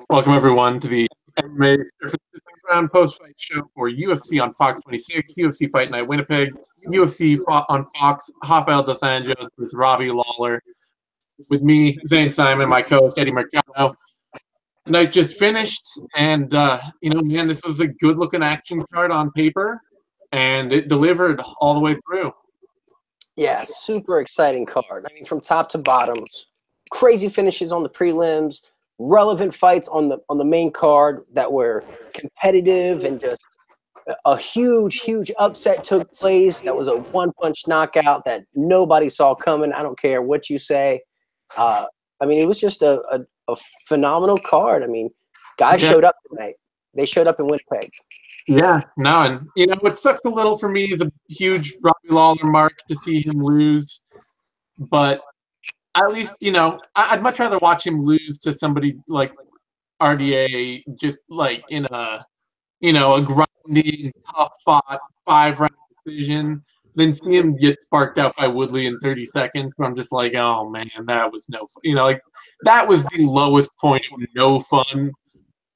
Welcome everyone to the MMA round post-fight show for UFC on Fox 26, UFC Fight Night Winnipeg, UFC on Fox, Rafael dos Anjos versus Robbie Lawler. With me, Zane Simon, my co-host Eddie Mercado. The night just finished, and man, this was a good-looking action card on paper, and it delivered all the way through. Yeah, super exciting card. I mean, from top to bottom, crazy finishes on the prelims, relevant fights on the main card that were competitive, and just a huge upset took place. That was a one-punch knockout that nobody saw coming. I don't care what you say. I mean, it was just a phenomenal card. I mean, guys showed up tonight. They showed up in Winnipeg. Yeah, no, and what sucks a little for me is a huge Robbie Lawler mark to see him lose, but at least I'd much rather watch him lose to somebody like RDA, just like in a a grinding, tough fought 5-round decision, than see him get sparked out by Woodley in 30 seconds. Where I'm just like, oh man, that was no fun. Like that was the lowest point of no fun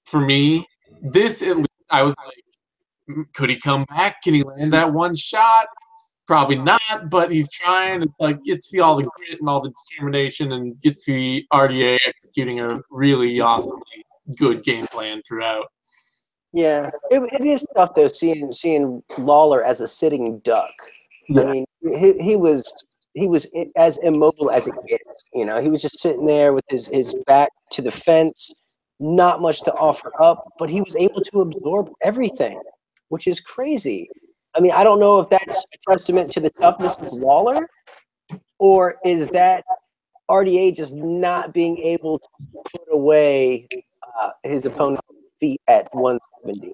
for me. This at least I was like, could he come back? Can he land that one shot? Probably not, but he's trying. It's like get to see all the grit and all the determination, and get to see RDA executing a really awesomely good game plan throughout. Yeah, it is tough though seeing Lawler as a sitting duck. Yeah. I mean, he was as immobile as it gets. He was just sitting there with his back to the fence, not much to offer up, but he was able to absorb everything, which is crazy. I mean, I don't know if that's a testament to the toughness of Lawler, or is that RDA just not being able to put away his opponent's feet at 170?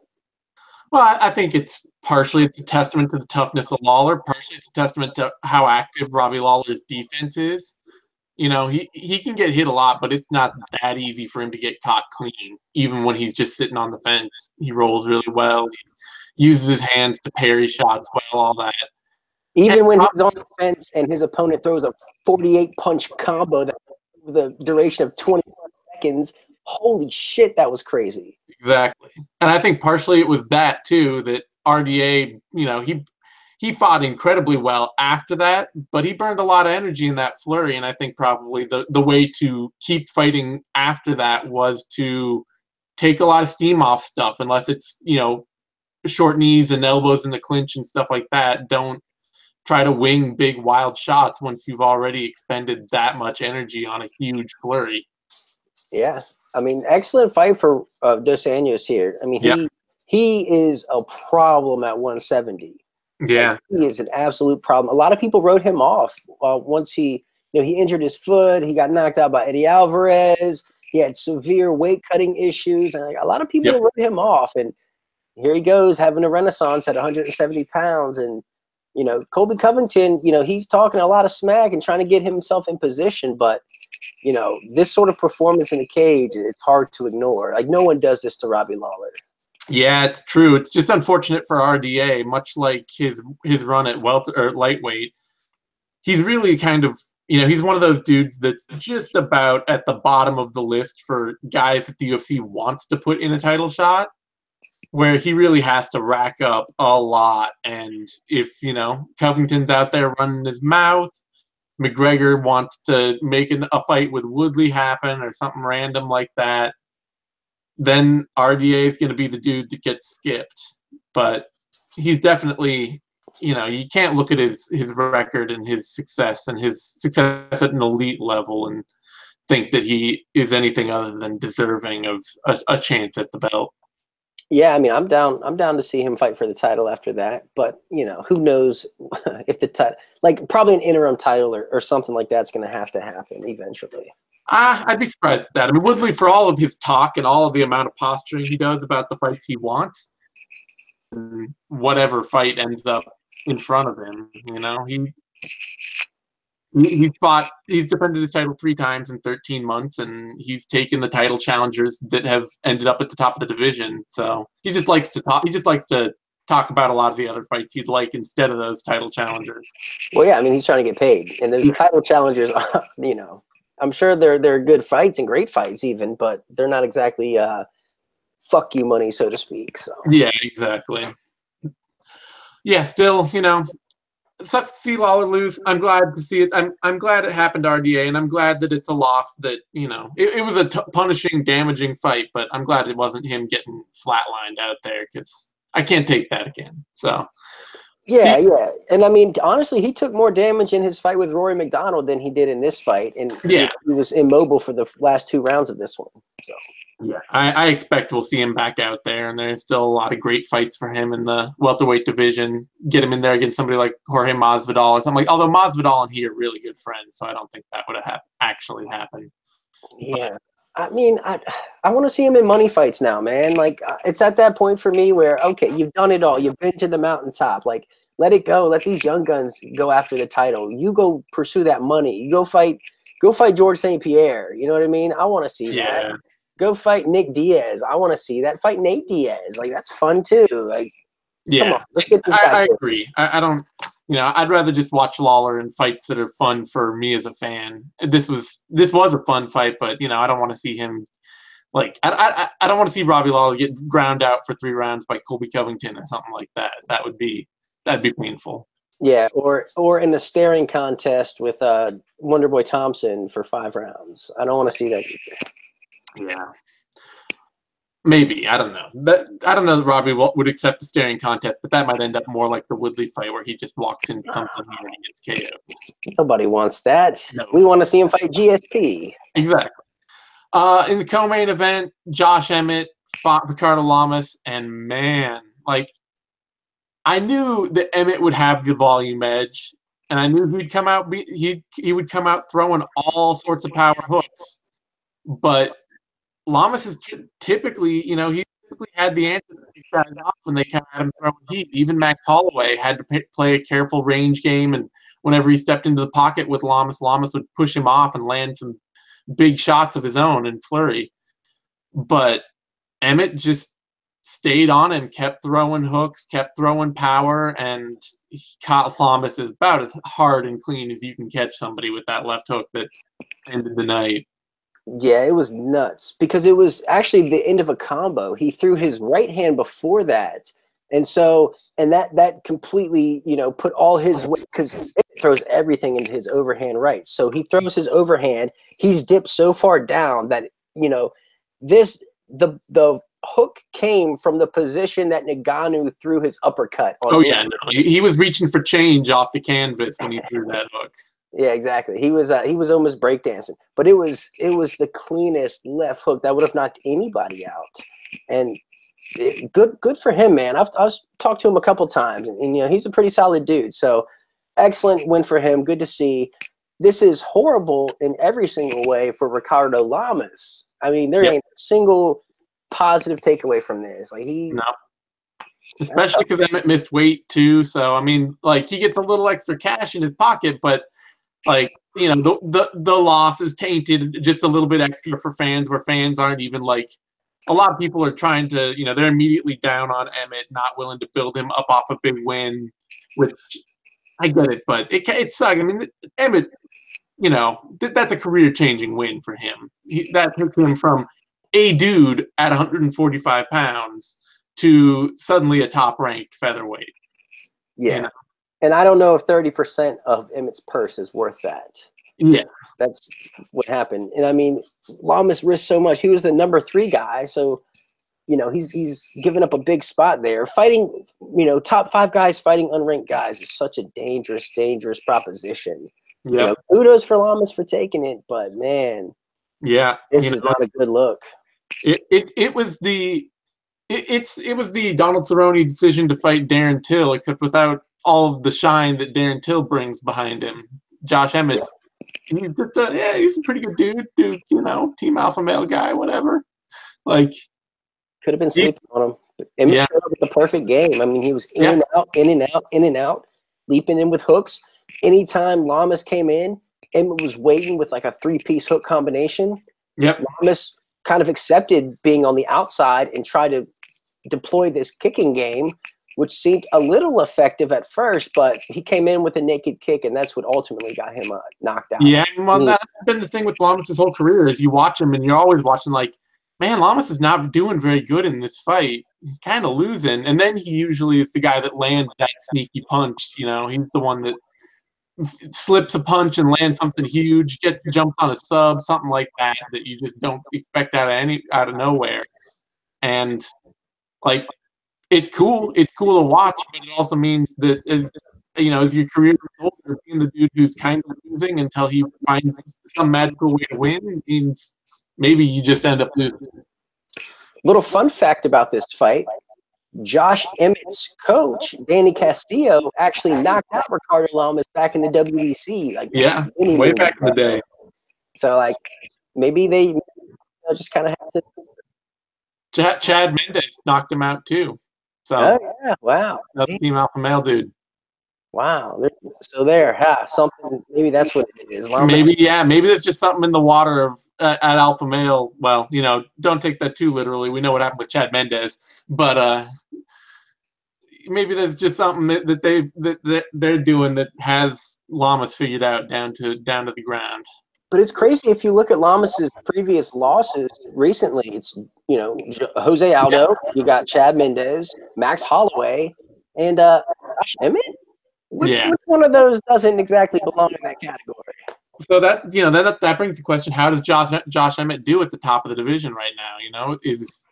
Well, I think it's partially a testament to the toughness of Lawler. Partially it's a testament to how active Robbie Lawler's defense is. He can get hit a lot, but it's not that easy for him to get caught clean. Even when he's just sitting on the fence, he rolls really well. He uses his hands to parry shots well, all that. Even when he's on the fence and his opponent throws a 48-punch combo that the duration of 20 seconds, holy shit, that was crazy. Exactly. And I think partially it was that, too, that RDA, he fought incredibly well after that, but he burned a lot of energy in that flurry, and I think probably the way to keep fighting after that was to take a lot of steam off stuff, unless it's, short knees and elbows in the clinch and stuff like that. Don't try to wing big, wild shots once you've already expended that much energy on a huge flurry. Yeah. I mean, excellent fight for Dos Anjos here. I mean, he is a problem at 170. Yeah. Like, he is an absolute problem. A lot of people wrote him off once he injured his foot. He got knocked out by Eddie Alvarez. He had severe weight-cutting issues. And a lot of people wrote him off. And here he goes having a renaissance at 170 pounds. And, Colby Covington, he's talking a lot of smack and trying to get himself in position. But, this sort of performance in the cage is hard to ignore. Like, no one does this to Robbie Lawler. Yeah, it's true. It's just unfortunate for RDA, much like his run at lightweight. He's really kind of, he's one of those dudes that's just about at the bottom of the list for guys that the UFC wants to put in a title shot, where he really has to rack up a lot. And if, Covington's out there running his mouth, McGregor wants to make a fight with Woodley happen or something random like that, then RDA is going to be the dude that gets skipped. But he's definitely, you can't look at his record and his success at an elite level and think that he is anything other than deserving of a chance at the belt. Yeah, I mean, I'm down to see him fight for the title after that. But, who knows if the title, like probably an interim title or something like that's going to happen eventually. I'd be surprised at that. I mean, Woodley, for all of his talk and all of the amount of posturing he does about the fights he wants, whatever fight ends up in front of him, he's defended his title 3 times in 13 months, and he's taken the title challengers that have ended up at the top of the division. So he just likes to talk. He just likes to talk about a lot of the other fights he'd like instead of those title challengers. Well, yeah, I mean, he's trying to get paid, and those title challengers, I'm sure they're good fights and great fights even, but they're not exactly fuck you money, so to speak. So Yeah, exactly. Yeah, still, it sucks to see Lawler lose. I'm glad to see it. I'm glad it happened to RDA, and I'm glad that it's a loss that, it was a punishing, damaging fight, but I'm glad it wasn't him getting flatlined out there because I can't take that again. So, yeah. And I mean, honestly, he took more damage in his fight with Rory McDonald than he did in this fight, and yeah. he was immobile for the last 2 rounds of this one. So. Yeah, I expect we'll see him back out there, and there's still a lot of great fights for him in the welterweight division. Get him in there against somebody like Jorge Masvidal or something like. Although Masvidal and he are really good friends, so I don't think that would have actually happened. Yeah, I mean, I want to see him in money fights now, man. Like it's at that point for me where okay, you've done it all. You've been to the mountaintop. Like let it go. Let these young guns go after the title. You go pursue that money. You go fight George St. Pierre. You know what I mean? I want to see that. Go fight Nick Diaz. I want to see that. Fight Nate Diaz. Like that's fun too. Like, yeah, come on, let's get this I agree. I don't. I'd rather just watch Lawler in fights that are fun for me as a fan. This was a fun fight, but I don't want to see him. Like I don't want to see Robbie Lawler get ground out for 3 rounds by Colby Covington or something like that. That'd be painful. Yeah, or in the staring contest with Wonderboy Thompson for 5 rounds. I don't want to see that either. Yeah, maybe I don't know. I don't know that Robbie would accept the staring contest, but that might end up more like the Woodley fight where he just walks into something here and he gets KO'd. Nobody wants that. No. We want to see him fight GSP. Exactly. In the co-main event, Josh Emmett fought Ricardo Lamas, and man, like I knew that Emmett would have the volume edge, and I knew he'd come out. He would come out throwing all sorts of power hooks, but Lamas is typically, he typically had the answer to these guys off when they kind of had him throwing heat. Even Max Holloway had to play a careful range game, and whenever he stepped into the pocket with Lamas would push him off and land some big shots of his own in flurry. But Emmett just stayed on and kept throwing hooks, kept throwing power, and he caught Lamas about as hard and clean as you can catch somebody with that left hook that ended the night. Yeah, it was nuts because it was actually the end of a combo. He threw his right hand before that. And that completely, put all his weight because it throws everything into his overhand right. So he throws his overhand. He's dipped so far down that, the hook came from the position that Ngannou threw his uppercut on. He was reaching for change off the canvas when he threw that hook. Yeah, exactly. He was almost breakdancing, but it was the cleanest left hook that would have knocked anybody out. And good for him, man. I've talked to him a couple times, and he's a pretty solid dude. So excellent win for him. Good to see. This is horrible in every single way for Ricardo Lamas. I mean, there ain't a single positive takeaway from this. Like no. Especially because Emmett missed weight too. So I mean, like he gets a little extra cash in his pocket, but like the loss is tainted just a little bit extra for fans, where fans aren't even like. A lot of people are trying to, they're immediately down on Emmett, not willing to build him up off a big win, which I get it, but it sucks. I mean, Emmett, that's a career-changing win for him. That took him from a dude at 145 pounds to suddenly a top-ranked featherweight. Yeah. And I don't know if 30% of Emmett's purse is worth that. Yeah. That's what happened. And I mean, Lamas risked so much. He was the number 3 guy. So, he's given up a big spot there. Fighting, top 5 guys fighting unranked guys is such a dangerous, dangerous proposition. Yeah. Kudos for Lamas for taking it, but man, this is not a good look. It was the Donald Cerrone decision to fight Darren Till, except without all of the shine that Darren Till brings behind him. Josh Emmett, he's just he's a pretty good dude, team alpha male guy, whatever. Like could have been sleeping on him. Emmett showed up with the perfect game. I mean, he was in and out, in and out, in and out, leaping in with hooks. Anytime Lamas came in, Emmett was waiting with like a 3-piece hook combination. Yep. Lamas kind of accepted being on the outside and tried to deploy this kicking game which seemed a little effective at first, but he came in with a naked kick, and that's what ultimately got him knocked out. Yeah, well, that's been the thing with Lamas' whole career is you watch him and you're always watching like, man, Lamas is not doing very good in this fight. He's kind of losing, and then he usually is the guy that lands that sneaky punch. You know, he's the one that slips a punch and lands something huge, jumps on a sub, something like that that you just don't expect out of nowhere. And like, it's cool. It's cool to watch, but it also means that as your career goes older, being the dude who's kind of losing until he finds some magical way to win means maybe you just end up losing. Little fun fact about this fight: Josh Emmett's coach, Danny Castillo, actually knocked out Ricardo Lamas back in the WEC. Like, way back in the day. So, like, maybe they just kind of have to. Chad Mendez knocked him out too. So, yeah, wow. Another Team Alpha Male dude. Wow. So something. Maybe that's what it is. Maybe there's just something in the water of at Alpha Male. Well, don't take that too literally. We know what happened with Chad Mendez, but maybe there's just something that they're doing that has Lamas figured out down to the ground. But it's crazy if you look at Lamas's previous losses recently. It's Jose Aldo, you got Chad Mendez, Max Holloway, and Josh Emmett. Which one of those doesn't exactly belong in that category? So that brings the question: how does Josh Emmett do at the top of the division right now? Is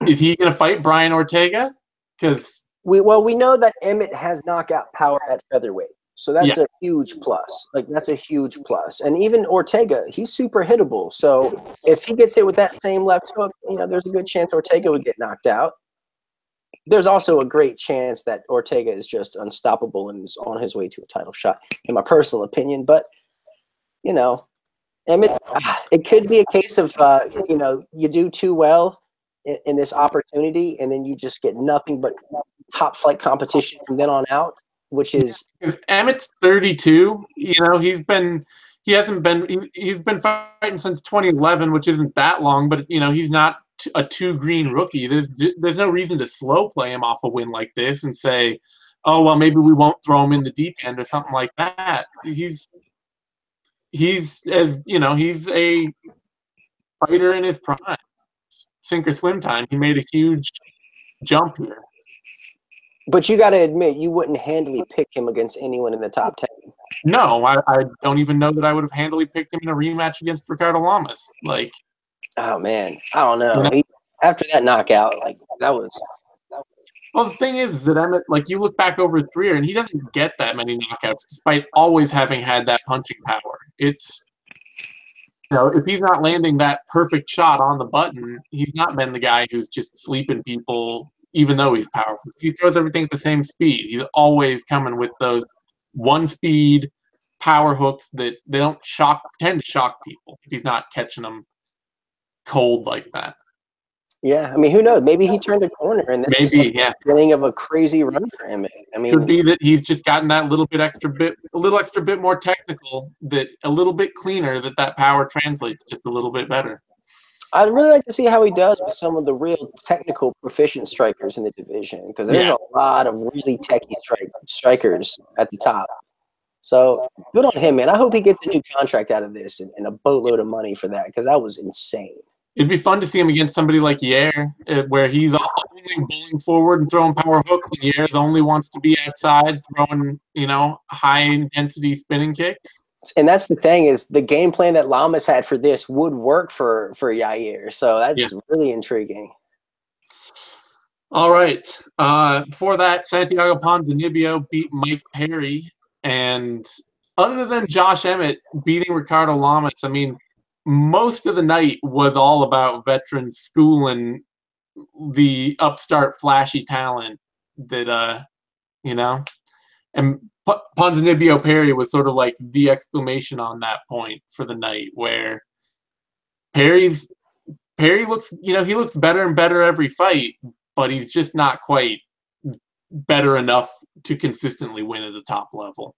he going to fight Brian Ortega? Because we know that Emmett has knockout power at featherweight. So that's a huge plus. Like, that's a huge plus. And even Ortega, he's super hittable. So if he gets hit with that same left hook, there's a good chance Ortega would get knocked out. There's also a great chance that Ortega is just unstoppable and is on his way to a title shot, in my personal opinion. But, Emmett, it could be a case of, you do too well in this opportunity, and then you just get nothing but top flight competition from then on out. Which is Emmett's 32. He's been fighting since 2011, which isn't that long. But he's not a two-green rookie. There's no reason to slow play him off a win like this and say, oh well, maybe we won't throw him in the deep end or something like that. He's a fighter in his prime, sink or swim time. He made a huge jump here. But you got to admit, you wouldn't handily pick him against anyone in the top 10. No, I don't even know that I would have handily picked him in a rematch against Ricardo Lamas. Like, oh man, I don't know. After that knockout, that was. Well, the thing is that Emmett, you look back over his career, and he doesn't get that many knockouts, despite always having had that punching power. It's, if he's not landing that perfect shot on the button, he's not been the guy who's just sleeping people. Even though he's powerful, he throws everything at the same speed. He's always coming with those one-speed power hooks that they don't tend to shock people if he's not catching them cold like that. Yeah, I mean, who knows? Maybe he turned a corner, and this is the beginning of a crazy run for him. I mean, could be that he's just gotten that little extra bit more technical, that a little bit cleaner, that power translates just a little bit better. I'd really like to see how he does with some of the real technical proficient strikers in the division, because there's a lot of really techie strikers at the top. So good on him, man. I hope he gets a new contract out of this and a boatload of money for that, because that was insane. It'd be fun to see him against somebody like Yair, where he's only bowling forward and throwing power hooks, and Yair only wants to be outside throwing, high-intensity spinning kicks. And that's the thing, is the game plan that Lamas had for this would work for Yair. So that's really intriguing. All right. Before that, Santiago Ponzinibbio beat Mike Perry. And other than Josh Emmett beating Ricardo Lamas, I mean, most of the night was all about veterans schooling the upstart flashy talent that, and Ponzinibbio Perry was sort of like the exclamation on that point for the night, where Perry looks, he looks better and better every fight, but he's just not quite better enough to consistently win at the top level.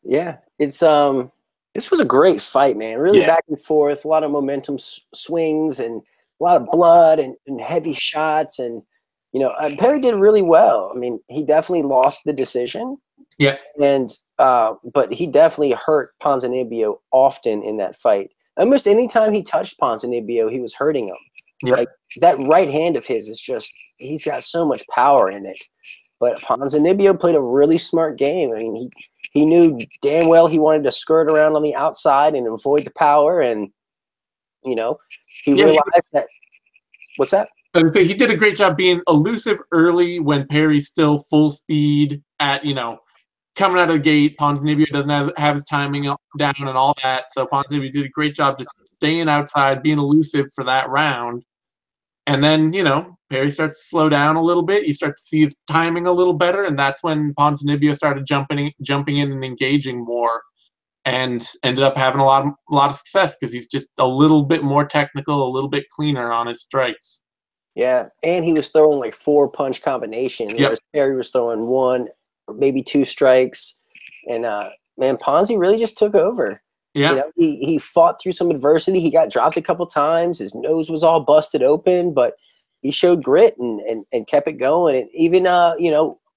Yeah, it's this was a great fight, man. Really back and forth, a lot of momentum swings and a lot of blood and heavy shots, and Perry did really well. I mean, he definitely lost the decision. Yeah. And but he definitely hurt Ponzinibbio often in that fight. Almost any time he touched Ponzinibbio, he was hurting him. Yeah. Like that right hand of his is just, he's got so much power in it. But Ponzinibbio played a really smart game. I mean, he knew damn well he wanted to skirt around on the outside and avoid the power, and he realized that. What's that? I would say he did a great job being elusive early when Perry's still full speed at, coming out of the gate. Ponzinibbio doesn't have his timing down and all that. So Ponzinibbio did a great job just staying outside, being elusive for that round. And then, Perry starts to slow down a little bit. You start to see his timing a little better, and that's when Ponzinibbio started jumping in and engaging more, and ended up having a lot of success because he's just a little bit more technical, a little bit cleaner on his strikes. Yeah, and he was throwing like 4-punch combinations, whereas Perry was throwing 1 or maybe 2 strikes. And man, Ponzi really just took over. Yeah, he fought through some adversity. He got dropped a couple times. His nose was all busted open, but he showed grit and kept it going. And even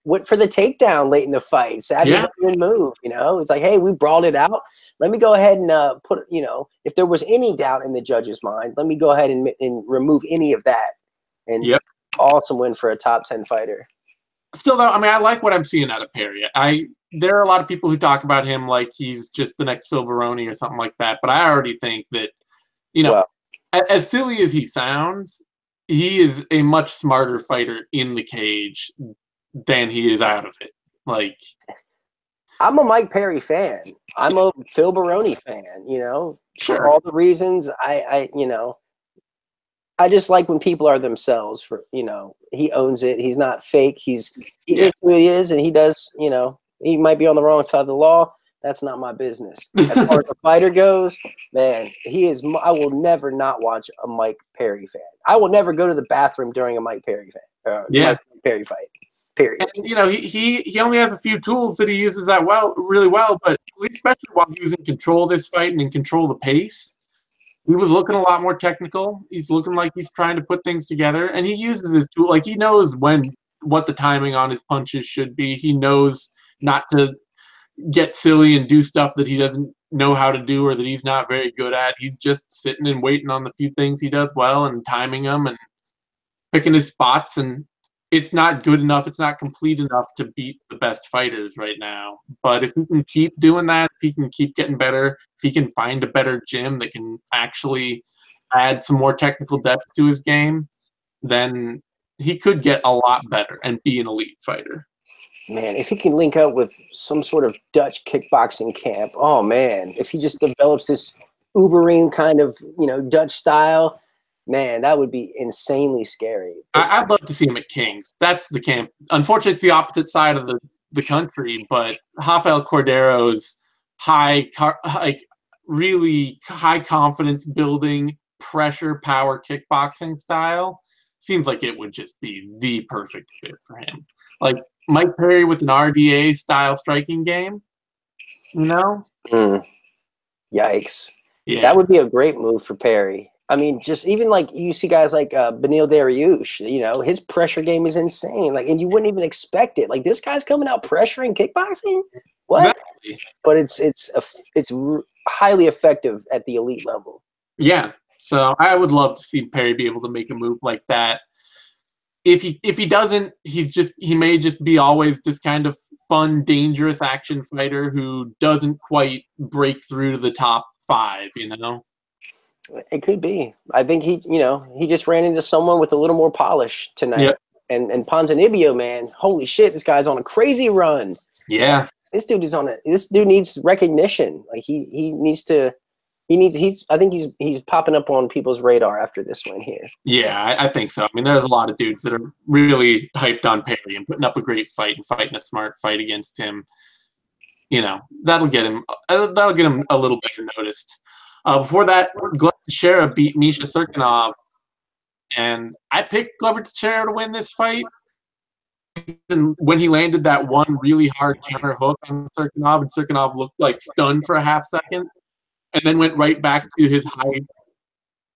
went for the takedown late in the fight. Savage move. It's like, hey, we brawled it out. Let me go ahead and put, if there was any doubt in the judge's mind, let me go ahead and remove any of that. And awesome win for a top 10 fighter. Still, though, I mean, I like what I'm seeing out of Perry. There are a lot of people who talk about him like he's just the next Phil Baroni or something like that. But I already think that, as silly as he sounds, he is a much smarter fighter in the cage than he is out of it. Like, I'm a Mike Perry fan. I'm a Phil Baroni fan. For all the reasons. I just like when people are themselves. He owns it. He's not fake. He is who he is, and he does. He might be on the wrong side of the law. That's not my business. As far as the fighter goes, man, he is. I will never not watch a Mike Perry fan. I will never go to the bathroom during a Mike Perry Mike Perry fight. Period. And, he only has a few tools that he uses really well, but especially while he was in control of this fight and in control of the pace, he was looking a lot more technical. He's looking like he's trying to put things together, and he uses his tool. Like, he knows what the timing on his punches should be. He knows not to get silly and do stuff that he doesn't know how to do or that he's not very good at. He's just sitting and waiting on the few things he does well and timing them and picking his spots. And it's not good enough. It's not complete enough to beat the best fighters right now. But if he can keep doing that, if he can keep getting better, if he can find a better gym that can actually add some more technical depth to his game, then he could get a lot better and be an elite fighter. Man, if he can link up with some sort of Dutch kickboxing camp, oh man, if he just develops this Ubering kind of, Dutch style, man, that would be insanely scary. I'd love to see him at King's. That's the camp. Unfortunately, it's the opposite side of the country, but Rafael Cordero's really high confidence building, pressure, power kickboxing style seems like it would just be the perfect fit for him. Like Mike Perry with an RDA style striking game, Yikes. Yeah. That would be a great move for Perry. I mean, just even like you see guys like Beneil Dariush, his pressure game is insane. Like, and you wouldn't even expect it. Like, this guy's coming out pressuring kickboxing. What? Exactly. But it's highly effective at the elite level. Yeah. So I would love to see Perry be able to make a move like that. If he doesn't, he may just be always this kind of fun, dangerous action fighter who doesn't quite break through to the top 5. It could be. I think he just ran into someone with a little more polish tonight. Yep. And Ponzinibbio, man, holy shit, this guy's on a crazy run. Yeah. This dude needs recognition. Like I think he's popping up on people's radar after this win here. Yeah, I think so. I mean, there's a lot of dudes that are really hyped on Perry and putting up a great fight and fighting a smart fight against him. That'll get him a little better noticed. Before that, Glover Teixeira beat Misha Cirkunov, and I picked Glover Teixeira to win this fight. And when he landed that one really hard counter hook on Cirkunov, and Cirkunov looked like stunned for a half second, and then went right back to his high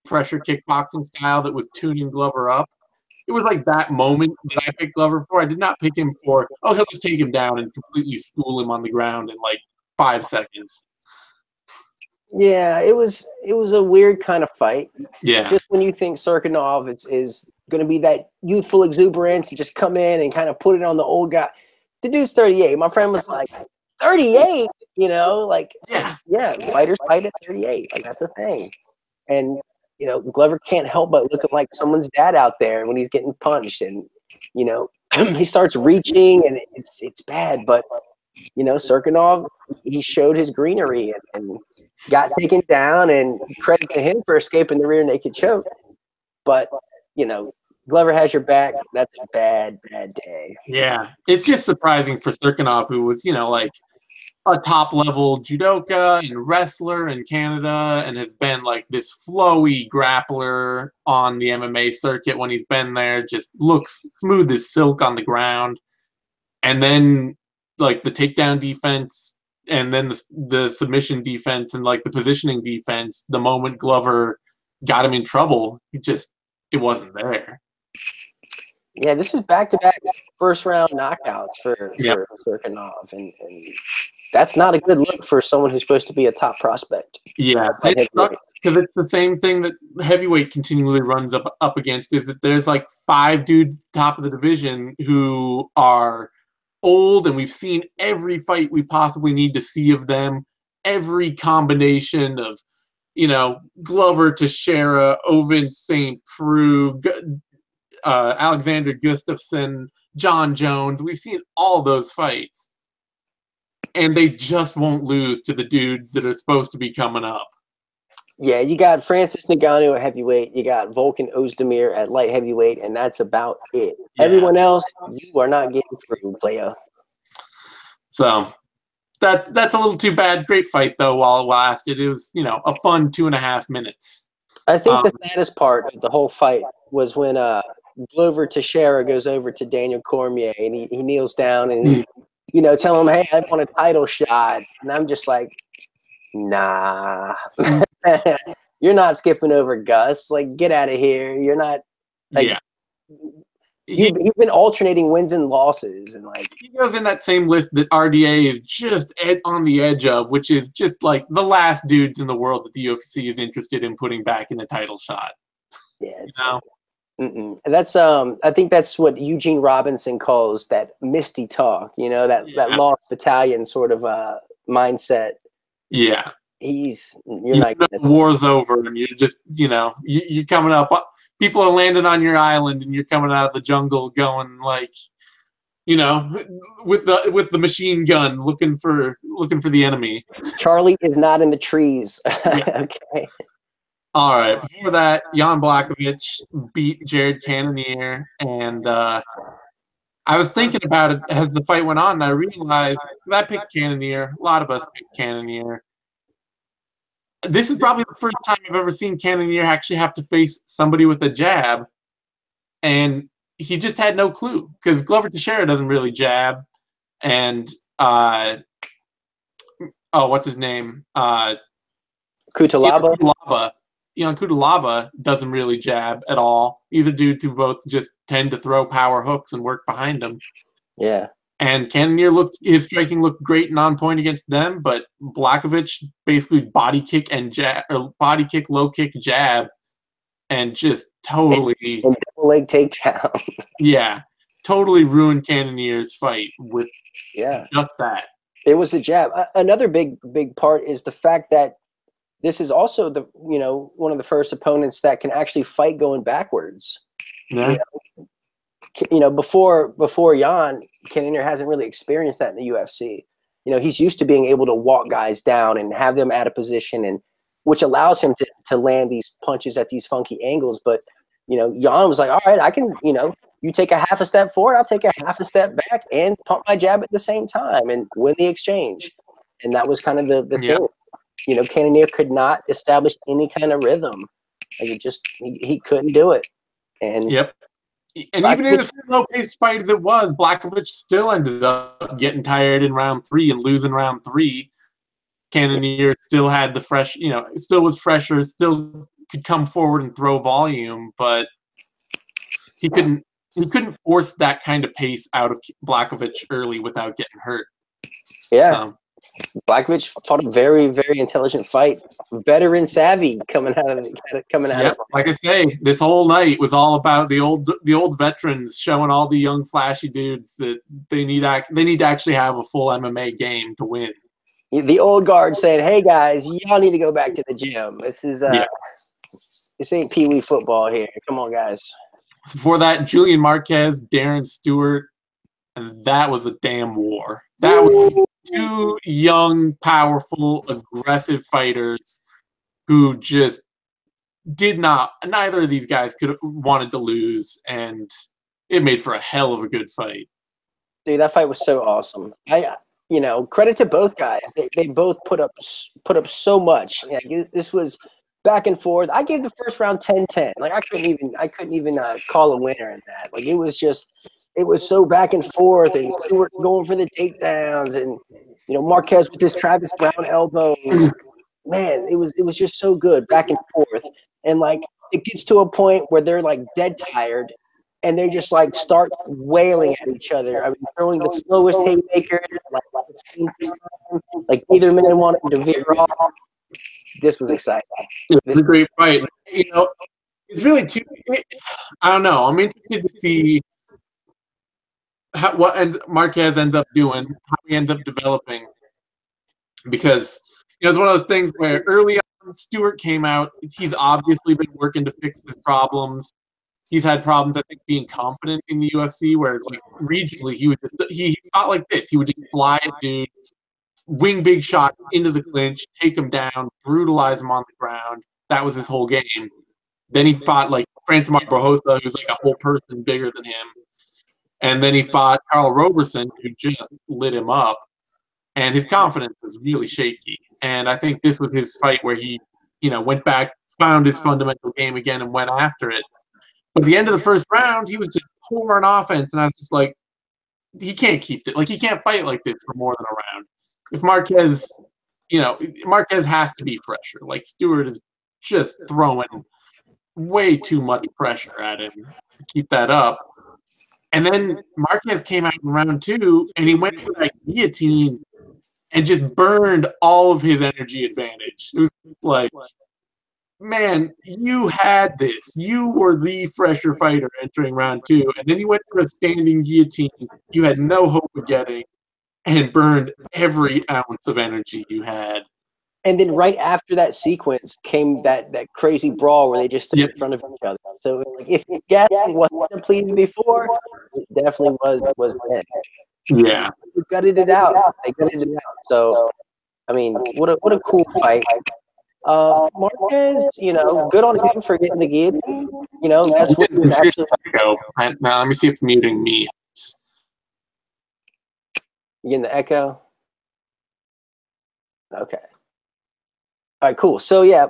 pressure kickboxing style that was tuning Glover up. it was like that moment that I picked Glover for. I did not pick him for, oh, he'll just take him down and completely school him on the ground in like 5 seconds. Yeah, it was a weird kind of fight. Yeah. Just when you think Serkinov is going to be that youthful exuberance and just come in and kind of put it on the old guy. The dude's 38. My friend was like, 38? You know, like, yeah, fighters fight at 38. Like, that's a thing. And, you know, Glover can't help but looking like someone's dad out there when he's getting punched. And, you know, he starts reaching and it's bad. But, you know, Serkinov, he showed his greenery and got taken down, and credit to him for escaping the rear naked choke. But, you know, Glover has your back. That's a bad, bad day. Yeah. It's just surprising for Serkinov, who was, you know, like a top-level judoka and wrestler in Canada and has been like this flowy grappler on the MMA circuit when he's been there, just looks smooth as silk on the ground. And then like the takedown defense and then the submission defense and like the positioning defense, the moment Glover got him in trouble, it wasn't there. Yeah, this is back-to-back first-round knockouts for Serkinov, and that's not a good look for someone who's supposed to be a top prospect. Yeah, it sucks because it's the same thing that heavyweight continually runs up against, is that there's like 5 dudes top of the division who are old, and we've seen every fight we possibly need to see of them, every combination of, you know, Glover, Teixeira, Ovince St. Preux, Alexander Gustafsson, John Jones. We've seen all those fights, and they just won't lose to the dudes that are supposed to be coming up. Yeah, you got Francis Ngannou at heavyweight, you got Volkan Ozdemir at light heavyweight, and that's about it. Yeah. Everyone else, you are not getting through, player. So that's a little too bad. Great fight though. While it lasted, it was, you know, a fun 2.5 minutes. I think the saddest part of the whole fight was when Glover Teixeira goes over to Daniel Cormier and he kneels down and you know, tell him, hey, I want a title shot, and I'm just like, nah. You're not skipping over Gus. Like, get out of here. You're not. Like, yeah. He's been alternating wins and losses, and like he goes in that same list that RDA is just on the edge of, which is just like the last dudes in the world that the UFC is interested in putting back in a title shot. Yeah, it's that's I think that's what Eugene Robinson calls that misty talk. You know, that lost battalion sort of mindset. Yeah. You're not the war's over and you're just, you know, you're coming up, people are landing on your island and you're coming out of the jungle going like, you know, with the machine gun looking for the enemy. Charlie is not in the trees. Yeah. Okay. All right. Before that, Jan Blachowicz beat Jared Cannonier, and I was thinking about it as the fight went on, and I realized I picked Cannonier. A lot of us picked Cannonier. This is probably the first time I've ever seen Cannonier actually have to face somebody with a jab, and he just had no clue because Glover Teixeira doesn't really jab, and what's his name? Cutelaba. Cutelaba doesn't really jab at all. He's a dude who both just tend to throw power hooks and work behind him. Yeah. And Cannonier his striking looked great and on point against them, but Blachowicz basically body kick, low kick, jab, and just totally and double leg takedown. Yeah, totally ruined Cannonier's fight with just that. It was the jab. Another big part is the fact that this is also one of the first opponents that can actually fight going backwards. Yeah. You know, before Jan, Cannonier hasn't really experienced that in the UFC. You know, he's used to being able to walk guys down and have them out of position, and which allows him to land these punches at these funky angles. But, you know, Jan was like, all right, I can, you know, you take a half a step forward, I'll take a half a step back and pump my jab at the same time and win the exchange. And that was kind of the thing. You know, Cannonier could not establish any kind of rhythm. Like he couldn't do it. And and even in a slow-paced fight as it was, Blachowicz still ended up getting tired in round 3 and losing round 3. Cannonier still had the fresh, you know, still was fresher, still could come forward and throw volume, but he couldn't force that kind of pace out of Blachowicz early without getting hurt. Yeah. So, Blachowicz fought a very, very intelligent fight. Veteran savvy coming out of yep, like I say, this whole night was all about the old veterans showing all the young flashy dudes that they need to actually have a full MMA game to win. The old guard said, "Hey guys, y'all need to go back to the gym. This ain't Pee Wee football here. Come on, guys." So before that, Julian Marquez, Darren Stewart, and that was a damn war. That was two young, powerful, aggressive fighters who just did not. Neither of these guys wanted to lose, and it made for a hell of a good fight. Dude, that fight was so awesome. Credit to both guys. They both put up so much. Like, this was back and forth. I gave the first round 10-10. Like I couldn't even call a winner in that. Like it was so back and forth, and Stewart going for the takedowns, and Marquez with his Travis Brown elbows. Man, it was just so good back and forth. And like it gets to a point where they're like dead tired, and they just like start wailing at each other. I mean, throwing the slowest haymaker, like either man wanted to veer off. This was exciting. It was a great fight. It's really I don't know. I'm interested to see what Marquez ends up doing, how he ends up developing, because it's one of those things where early on Stewart came out. He's obviously been working to fix his problems. He's had problems, I think, being confident in the UFC, where like regionally he fought like this. He would just fly a dude, wing big shot into the clinch, take him down, brutalize him on the ground. That was his whole game. Then he fought like Frantimar Barbosa, who's like a whole person bigger than him. And then he fought Carl Roberson, who just lit him up. And his confidence was really shaky. And I think this was his fight where he, went back, found his fundamental game again, and went after it. But at the end of the first round, he was just pouring offense, and I was just like, he can't keep it. Like, he can't fight like this for more than a round. If Marquez, Marquez has to be fresher. Like, Stewart is just throwing way too much pressure at him to keep that up. And then Marquez came out in round 2, and he went for that guillotine and just burned all of his energy advantage. It was like, man, you had this. You were the fresher fighter entering round 2, and then you went for a standing guillotine you had no hope of getting and burned every ounce of energy you had. And then right after that sequence came that crazy brawl where they just stood in front of each other. So if Gaston wasn't pleased before, it definitely was then. Yeah. They gutted it out. So, I mean, what a cool fight. Marquez, good on him for getting the guillotine. That's what he's actually. Now, let me see if muting me. You getting the echo? Okay. All right, cool. So yeah,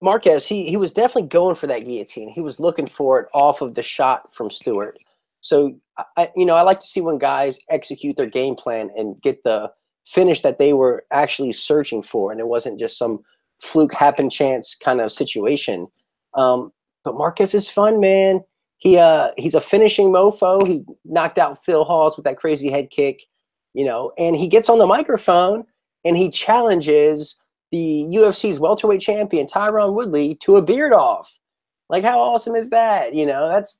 Marquez, he was definitely going for that guillotine. He was looking for it off of the shot from Stewart. So I like to see when guys execute their game plan and get the finish that they were actually searching for, and it wasn't just some fluke happen chance kind of situation. But Marquez is fun, man. He's a finishing mofo. He knocked out Phil Hawes with that crazy head kick, and he gets on the microphone and he challenges the UFC's welterweight champion Tyron Woodley to a beard off. Like, how awesome is that?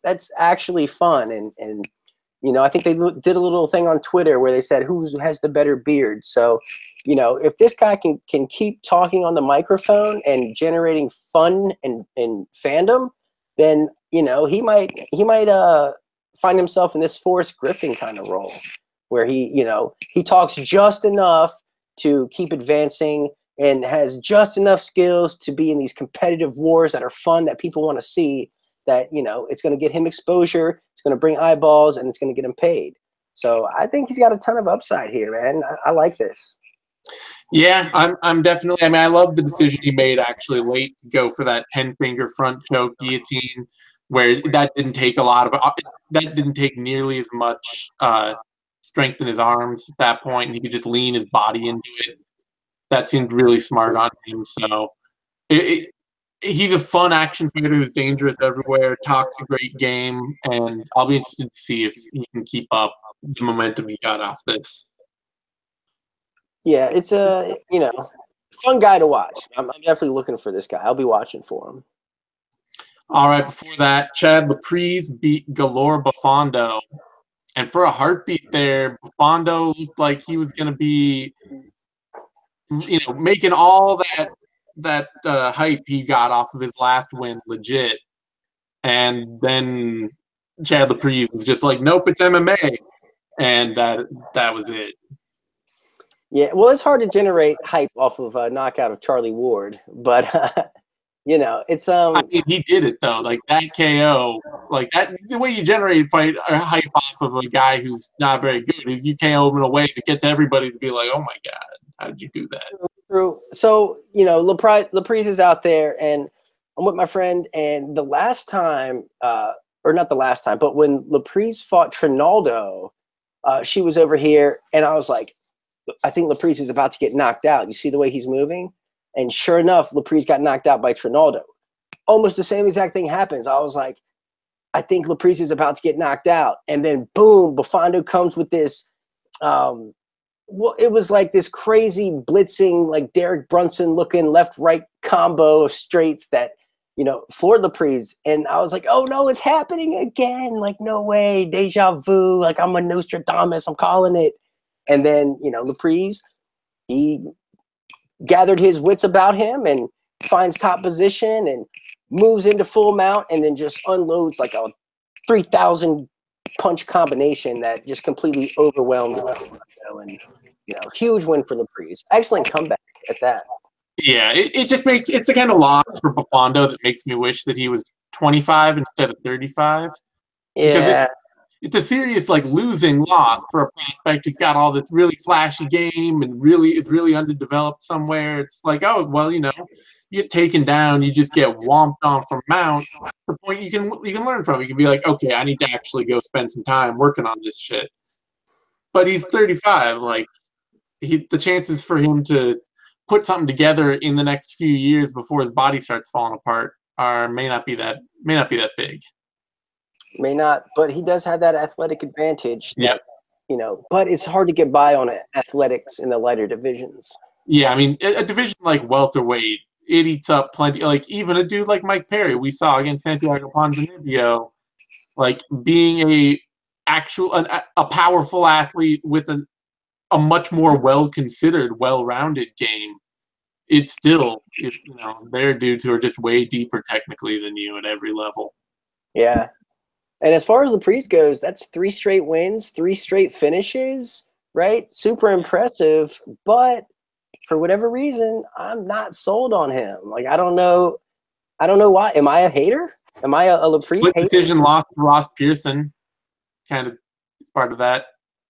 That's actually fun. And I think they did a little thing on Twitter where they said who has the better beard. So, if this guy can keep talking on the microphone and generating fun and fandom, then he might find himself in this Forrest Griffin kind of role where he talks just enough to keep advancing and has just enough skills to be in these competitive wars that are fun, that people want to see, that, it's going to get him exposure, it's going to bring eyeballs, and it's going to get him paid. So I think he's got a ton of upside here, man. I like this. Yeah, I'm definitely. I mean, I love the decision he made actually late to go for that 10-finger front choke guillotine, where that didn't take nearly as much strength in his arms at that point, and he could just lean his body into it. That seemed really smart on him. So he's a fun action fighter who's dangerous everywhere, talks a great game, and I'll be interested to see if he can keep up the momentum he got off this. Yeah, it's a fun guy to watch. I'm definitely looking for this guy. I'll be watching for him. All right, before that, Chad Laprise beat Galore Bufando. And for a heartbeat there, Bufando looked like he was going to be, making all that hype he got off of his last win legit. And then Chad Laprise was just like, nope, it's MMA. And that was it. Yeah, well, it's hard to generate hype off of a knockout of Charlie Ward, but it's I mean, he did it though. Like that KO, like that. The way you generate hype off of a guy who's not very good is you KO him in a way to get to everybody to be like, "Oh my god, how did you do that?" True. So Laprise is out there, and I'm with my friend. And the last time, or not the last time, but when Laprise fought Trinaldo, she was over here, and I was like, I think Laprise is about to get knocked out. You see the way he's moving? And sure enough, Laprise got knocked out by Trinaldo. Almost the same exact thing happens. I was like, I think Laprise is about to get knocked out. And then boom, Bufando comes with this, it was like this crazy blitzing, like Derek Brunson looking left-right combo of straights that, floored Laprise. And I was like, oh no, it's happening again. Like, no way, deja vu. Like, I'm a Nostradamus, I'm calling it. And then, Laprise, he gathered his wits about him and finds top position and moves into full mount and then just unloads like a 3,000 punch combination that just completely overwhelmed him. And huge win for Laprise. Excellent comeback at that. Yeah, it's the kind of loss for Bufando that makes me wish that he was 25 instead of 35. Yeah. It's a serious losing loss for a prospect who's got all this really flashy game and is really underdeveloped somewhere. It's like, oh well, you get taken down, you just get whomped on from mount. The point you can learn from. You can be like, okay, I need to actually go spend some time working on this shit. But he's 35. The chances for him to put something together in the next few years before his body starts falling apart may not be that big. May not, but he does have that athletic advantage. But it's hard to get by on athletics in the lighter divisions. Yeah, I mean, a division like welterweight, it eats up plenty. Like even a dude like Mike Perry, we saw against Santiago Ponzinibbio, being a powerful athlete with a much more well-considered, well-rounded game. It's still, there are dudes who are just way deeper technically than you at every level. Yeah. And as far as Laprise goes, that's 3 straight wins, 3 straight finishes, right? Super impressive. But for whatever reason, I'm not sold on him. I don't know why. Am I a hater? Am I a Laprise Split hater? decision loss to Ross Pearson, kind of part of that.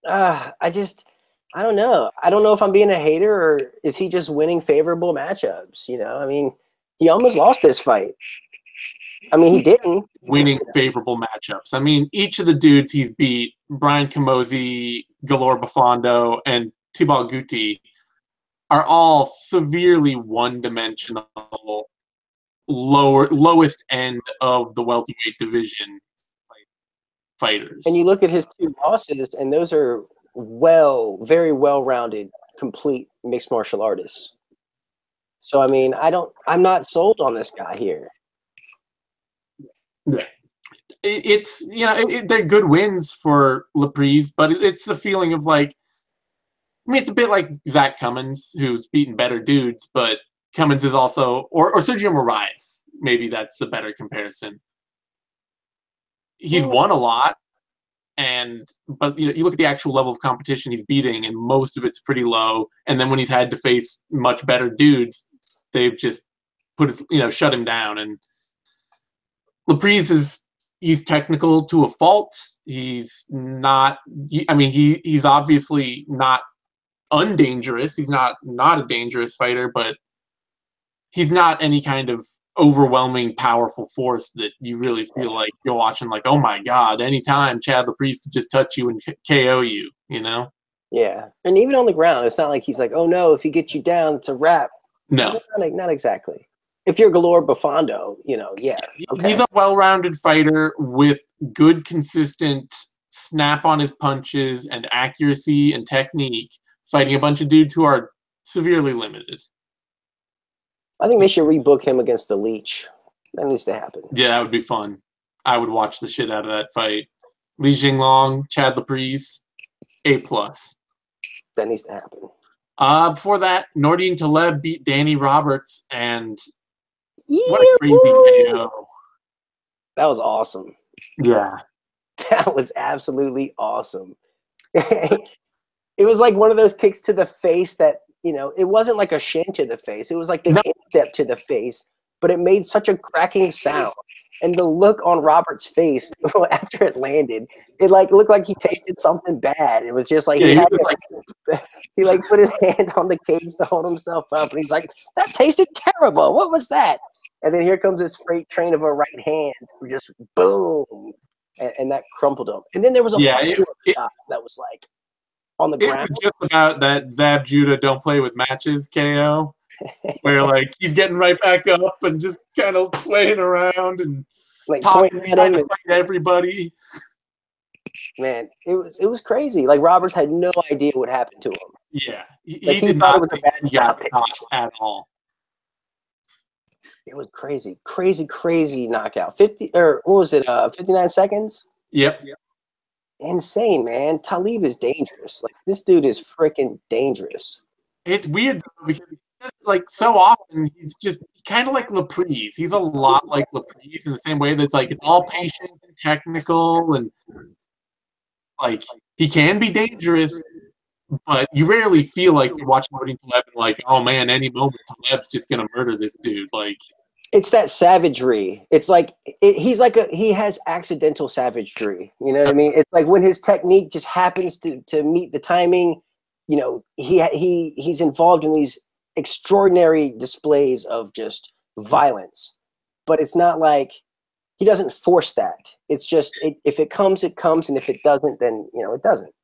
I don't know. I don't know if I'm being a hater or is he just winning favorable matchups? I mean, he almost lost this fight. I mean, he didn't. Winning favorable matchups. I mean, each of the dudes he's beat, Brian Camozzi, Galore Bufando, and Thibaut Guti, are all severely one-dimensional, lowest end of the welterweight division fighters. And you look at his 2 losses, and those are very well-rounded, complete mixed martial artists. So, I mean, I'm not sold on this guy here. Yeah. It's they're good wins for Laprise, but it's the feeling of it's a bit like Zach Cummins, who's beaten better dudes, but Cummins is also or Sergio Moraes. Maybe that's the better comparison. He's won a lot, but you look at the actual level of competition he's beating, and most of it's pretty low. And then when he's had to face much better dudes, they've just shut him down. And Laprise he's technical to a fault. He's not. He's obviously not undangerous. He's not a dangerous fighter, but he's not any kind of overwhelming, powerful force that you really feel like you're watching. Oh my god! Anytime Chad Laprise could just touch you and KO you. Yeah, and even on the ground, it's not like he's like, oh no, if he gets you down, it's a wrap. No, not exactly. if you're Galore Bufando, yeah, okay. He's a well-rounded fighter with good, consistent snap on his punches and accuracy and technique, fighting a bunch of dudes who are severely limited. I think they should rebook him against the Leech. That needs to happen. Yeah, that would be fun. I would watch the shit out of that fight. Li Jinglong, Chad Laprise, A+. That needs to happen. Before that, Nordine Taleb beat Danny Roberts, and what Yeah, a crazy KO. That was awesome. Yeah. That was absolutely awesome. It was like one of those kicks to the face that, it wasn't like a shin to the face. It was like the instep to the face, but it made such a cracking sound. And the look on Robert's face after it landed, it like looked like he tasted something bad. It was just like he put his hand on the cage to hold himself up, and he's like, "That tasted terrible. What was that?" And then here comes this freight train of a right hand, just boom, and that crumpled him. And then there was a shot that was like on the ground. It was just about that Zab Judah don't play with matches KO. Where like he's getting right back up and just kind of playing around and like talking to everybody. Man, it was crazy. Like Roberts had no idea what happened to him. Yeah, he did not think he got caught at all. It was crazy knockout. 59 seconds? Yep. Insane, man. Talib is dangerous. Like this dude is freaking dangerous. It's weird though, because like so often he's just kind of like Laprise. He's a lot like Laprise in the same way that's like it's all patient and technical, and like he can be dangerous, but you rarely feel like you're watching Nordine Taleb and like, oh man, any moment Taleb's just gonna murder this dude. Like it's that savagery. It's like he has accidental savagery. You know what I mean? It's like when his technique just happens to meet the timing. He's involved in these extraordinary displays of just violence, but it's not like he doesn't force that. It's just if it comes, it comes, and if it doesn't, then it doesn't.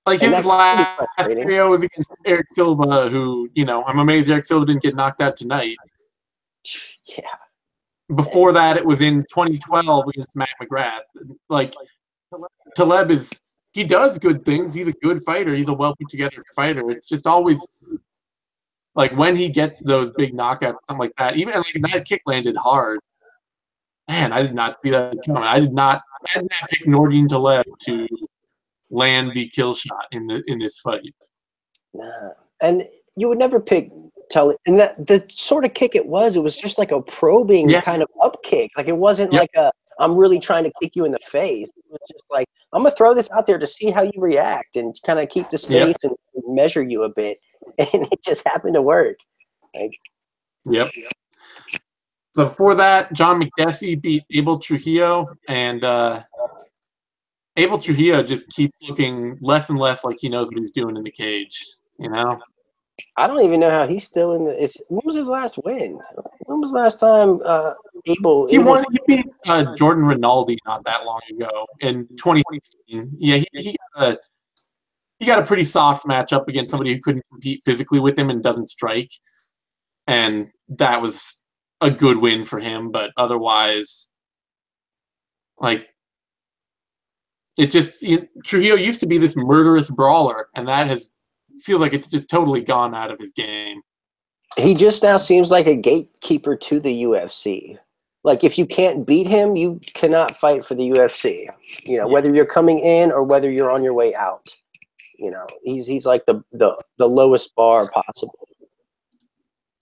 Like his last KO was against Eric Silva, who I'm amazed Eric Silva didn't get knocked out tonight. Yeah. Before that, it was in 2012 against Matt McGrath. Like Taleb he does good things. He's a good fighter. He's a well put together fighter. It's just always like when he gets those big knockouts, something like that. Even like that kick landed hard. Man, I did not see that coming. I did not pick Nordine Taleb to land the kill shot in this fight. Nah, and you would never pick Taleb. And that the sort of kick it was just like a probing kind of up kick. Like it wasn't like I'm really trying to kick you in the face. It was just like I'm gonna throw this out there to see how you react and kind of keep the space and measure you a bit. And it just happened to work. Like, So before that, John McDessie beat Abel Trujillo, and Abel Trujillo just keeps looking less and less like he knows what he's doing in the cage. I don't even know how he's still in the. When was his last win? When was the last time Abel? He beat Jordan Rinaldi not that long ago in 2016. Yeah, he got a pretty soft matchup against somebody who couldn't compete physically with him and doesn't strike, and that was a good win for him. But otherwise, like it just Trujillo used to be this murderous brawler, and that feels like it's just totally gone out of his game. He just now seems like a gatekeeper to the UFC. Like if you can't beat him, you cannot fight for the UFC. Whether you're coming in or whether you're on your way out. He's like the lowest bar possible.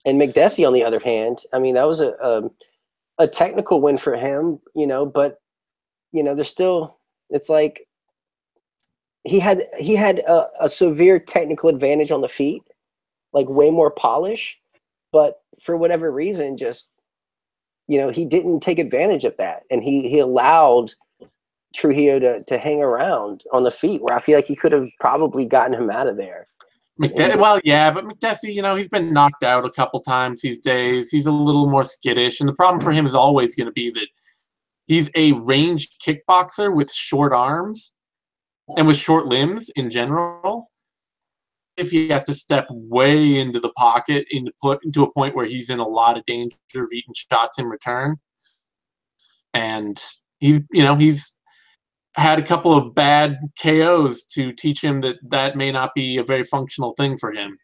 And McDessie, on the other hand, I mean, that was a technical win for him, but there's still, it's like he had a severe technical advantage on the feet, like way more polish, but for whatever reason, just he didn't take advantage of that, and he allowed Trujillo to hang around on the feet, where I feel like he could have probably gotten him out of there. Well, yeah, but McDessie, he's been knocked out a couple times these days. He's a little more skittish, and the problem for him is always going to be that he's a ranged kickboxer with short arms and with short limbs in general. if he has to step way into the pocket into a point where he's in a lot of danger of eating shots in return. And he's had a couple of bad KOs to teach him that may not be a very functional thing for him.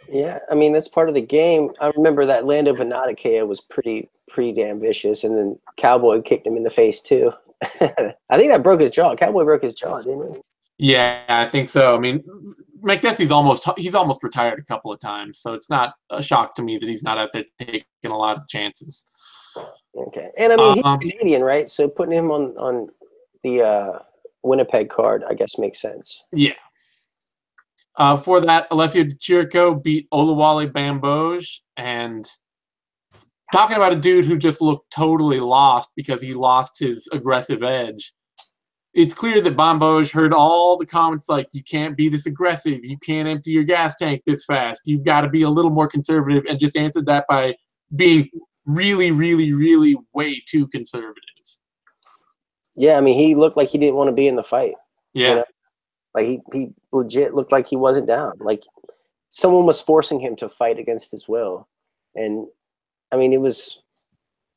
Yeah, I mean that's part of the game. I remember that Lando Venata KO was pretty damn vicious, and then Cowboy kicked him in the face too. I think that broke his jaw. Cowboy broke his jaw, didn't he? Yeah, I think so. I mean, McDessie's almost retired a couple of times, so it's not a shock to me that he's not out there taking a lot of chances. Okay, and I mean he's Canadian, right? So putting him on the Winnipeg card, I guess, makes sense. Yeah. For that, Alessio Di Chirico beat Oluwale Bamboj, and talking about a dude who just looked totally lost because he lost his aggressive edge. It's clear that Bamboj heard all the comments like, you can't be this aggressive, you can't empty your gas tank this fast, you've got to be a little more conservative, and just answered that by being really, really, really way too conservative. Yeah, I mean, he looked like he didn't want to be in the fight. Yeah. You know? Like he legit looked like he wasn't down. Like someone was forcing him to fight against his will. And I mean, it was,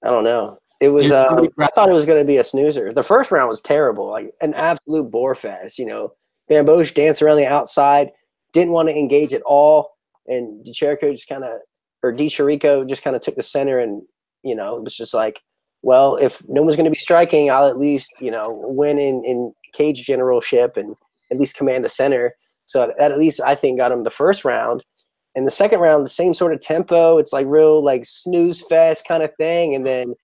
I don't know. It was, I thought it was going to be a snoozer. The first round was terrible, like an absolute bore fest. Bamboj danced around the outside, didn't want to engage at all. And Di Chirico just kind of took the center, and, it was just like, well, if no one's going to be striking, I'll at least, win in cage generalship and at least command the center. So that at least I think got him the first round. And the second round, the same sort of tempo. It's like real like snooze fest kind of thing. And then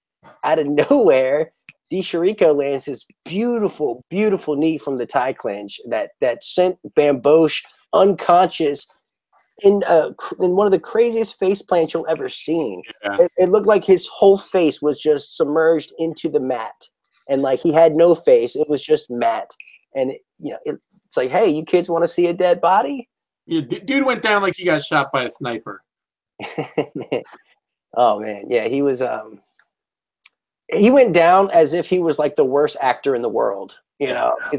out of nowhere, Di Chirico lands this beautiful, beautiful knee from the tie clinch that sent Bamboj unconscious in one of the craziest face plants you'll ever seen. Yeah. It looked like his whole face was just submerged into the mat, and like he had no face. It was just mat. And it's like, hey, you kids want to see a dead body? Yeah, dude went down like he got shot by a sniper. Oh man, yeah, he was. He went down as if he was like the worst actor in the world. He's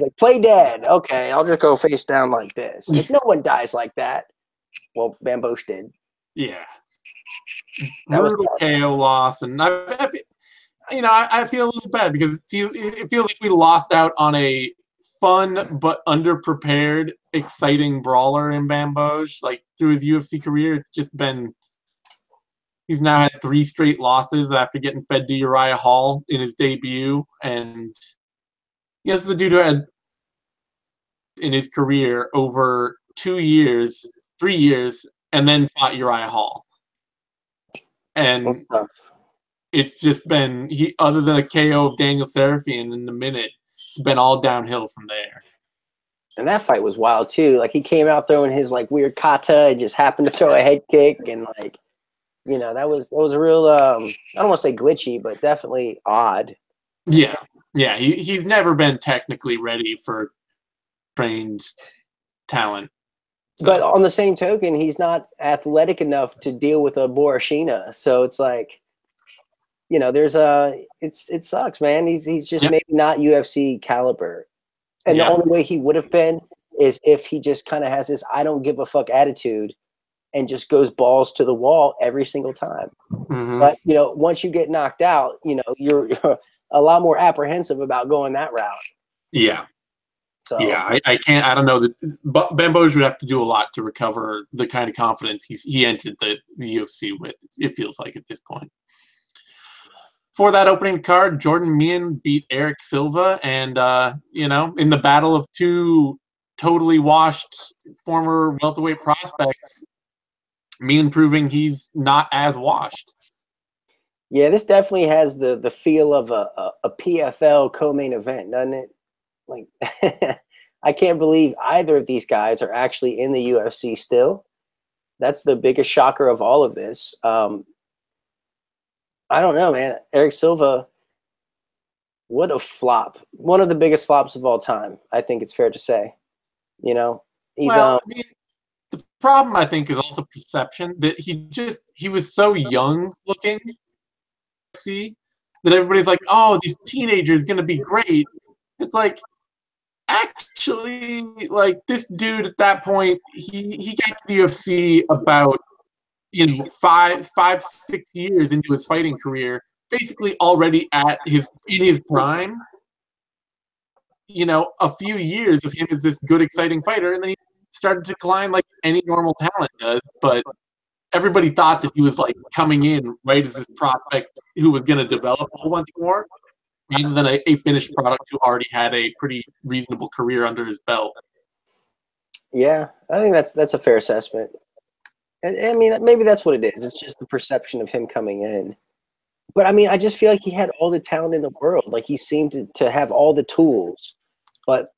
like, play dead. Okay, I'll just go face down like this. Like, no one dies like that. Well, Bamboj did. Yeah. Brutal KO loss, and I feel a little bad because it feels like we lost out on a fun but underprepared, exciting brawler in Bamboj. Like through his UFC career, it's just been. He's now had 3 straight losses after getting fed to Uriah Hall in his debut, and this is the dude who had in his career over 3 years, and then fought Uriah Hall. And it's just been other than a KO of Daniel Serafian in the minute, it's been all downhill from there. And that fight was wild too. Like he came out throwing his like weird kata and just happened to throw a head kick, and like that was real. I don't want to say glitchy, but definitely odd. Yeah. He's never been technically ready for trained talent. So. But on the same token, he's not athletic enough to deal with a Borashina. So it's like, it sucks, man. He's just maybe not UFC caliber. And the only way he would have been is if he just kind of has this I don't give a fuck attitude and just goes balls to the wall every single time. Mm-hmm. But, once you get knocked out, you're a lot more apprehensive about going that route. Yeah. So. Yeah, I can't. I don't know that Bamboj would have to do a lot to recover the kind of confidence he entered the UFC with. It feels like at this point. For that opening card, Jordan Meehan beat Eric Silva, and in the battle of 2 totally washed former welterweight prospects, Meehan proving he's not as washed. Yeah, this definitely has the feel of a PFL co-main event, doesn't it? Like, I can't believe either of these guys are actually in the UFC still. That's the biggest shocker of all of this. I don't know, man. Eric Silva, what a flop. One of the biggest flops of all time, I think it's fair to say. He's the problem, I think, is also perception that he was so young looking. See, that everybody's like, oh, this teenager is going to be great. It's like, Actually, like this dude at that point, he got to the UFC about 6 years into his fighting career, basically already in his prime. A few years of him as this good, exciting fighter, and then he started to decline like any normal talent does. But everybody thought that he was like coming in right as this prospect who was going to develop a whole bunch more, rather than a finished product who already had a pretty reasonable career under his belt. Yeah, I think that's a fair assessment. I mean, maybe that's what it is. It's just the perception of him coming in. But I mean, I just feel like he had all the talent in the world. Like he seemed to have all the tools, but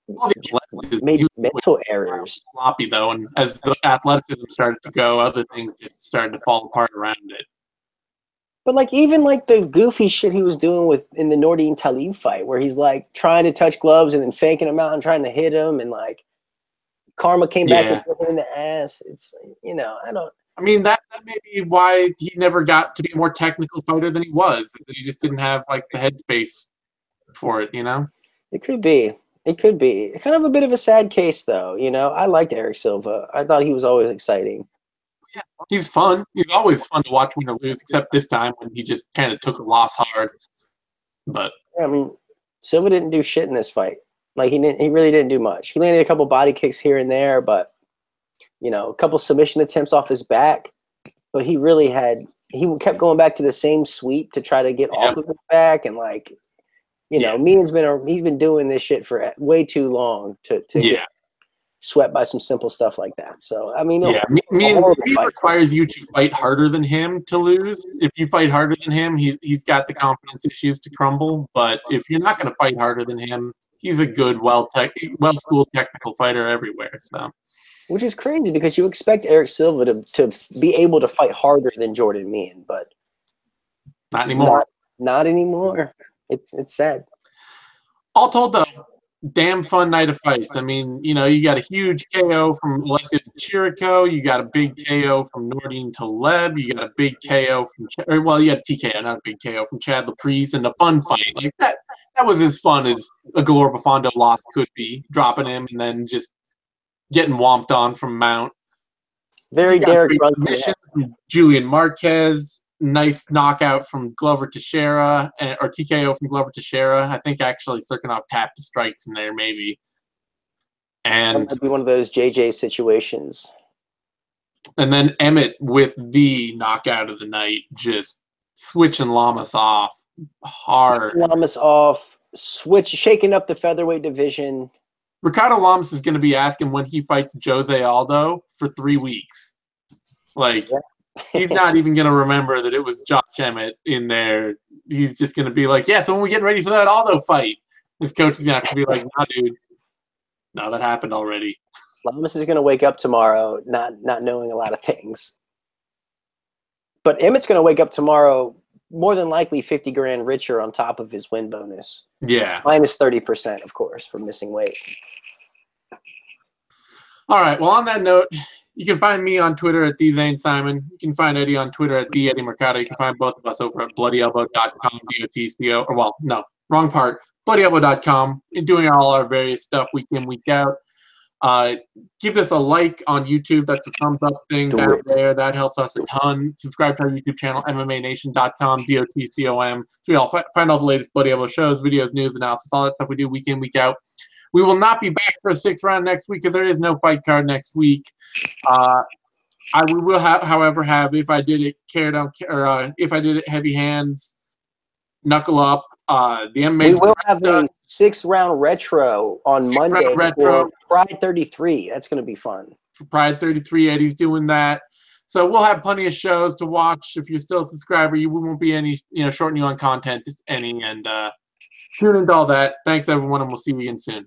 made mental errors. Sloppy though, and as the athleticism started to go, other things just started to fall apart around it. But like even like the goofy shit he was doing in the Nordine Talib fight, where he's like trying to touch gloves and then faking them out and trying to hit him, and like karma came back and hit him in the ass. It's I mean, that may be why he never got to be a more technical fighter than he was. He just didn't have like the headspace for it, It could be. It could be. Kind of a bit of a sad case, though. I liked Eric Silva. I thought he was always exciting. Yeah, he's fun. He's always fun to watch win or lose, except this time when he just kind of took a loss hard. But yeah, I mean, Silva didn't do shit in this fight. Like he really didn't do much. He landed a couple body kicks here and there, but a couple submission attempts off his back. But he kept going back to the same sweep to try to get off of his back, and like, Meehan's he's been doing this shit for way too long to get swept by some simple stuff like that. So I mean, Meehan requires you to fight harder than him to lose. If you fight harder than him, he's got the confidence issues to crumble. But if you're not going to fight harder than him, he's a good, well-schooled technical fighter everywhere. So. Which is crazy because you expect Eric Silva to be able to fight harder than Jordan Meehan, but not anymore. Not anymore. It's sad. All told, though, damn fun night of fights. I mean, you got a huge KO from Alessia to Chirico. You got a big KO from Nordine Taleb. You got a big KO from you had TKO, not a big KO from Chad Laprise, and a fun fight like that. That was as fun as a Galore Bofondo loss could be, dropping him and then just getting womped on from Mount. Very Derek Brunson from Julian Marquez. Nice knockout from Glover Teixeira, or TKO from Glover Teixeira. I think actually Serkinov tapped the strikes in there, maybe. And that might be one of those JJ situations. And then Emmett with the knockout of the night, just switching Lamas off hard. Lamas off, shaking up the featherweight division. Ricardo Lamas is going to be asking when he fights Jose Aldo for 3 weeks. Like, he's not even going to remember that it was Josh Emmett in there. He's just going to be like, so when we get ready for that Aldo fight, his coach is going to have to be like, nah, dude. No, that happened already. Lamas is going to wake up tomorrow not knowing a lot of things. But Emmett's going to wake up tomorrow more than likely $50,000 richer on top of his win bonus. Yeah. Minus 30%, of course, for missing weight. All right. Well, on that note, you can find me on Twitter at TheZaneSimon. You can find Eddie on Twitter at TheEddieMercado. You can find both of us over at BloodyElbow.com, DOTCO. Or, well, no, wrong part. BloodyElbow.com. And doing all our various stuff week in, week out. Give us a like on YouTube. That's a thumbs up thing down there. That helps us a ton. Subscribe to our YouTube channel, MMANation.com, DOTCOM. So you all find all the latest Bloody Elbow shows, videos, news, analysis, all that stuff we do week in, week out. We will not be back for a 6th round next week because there is no fight card next week. We will, however, have If I Did It, If I Did It, Heavy Hands, Knuckle Up. The MMA. We will have a 6th round retro on Monday for Pride 33. That's going to be fun. For Pride 33, Eddie's doing that. So we'll have plenty of shows to watch. If you're still a subscriber, we won't be any, shorting you on content, just any. And tune into all that. Thanks, everyone, and we'll see you again soon.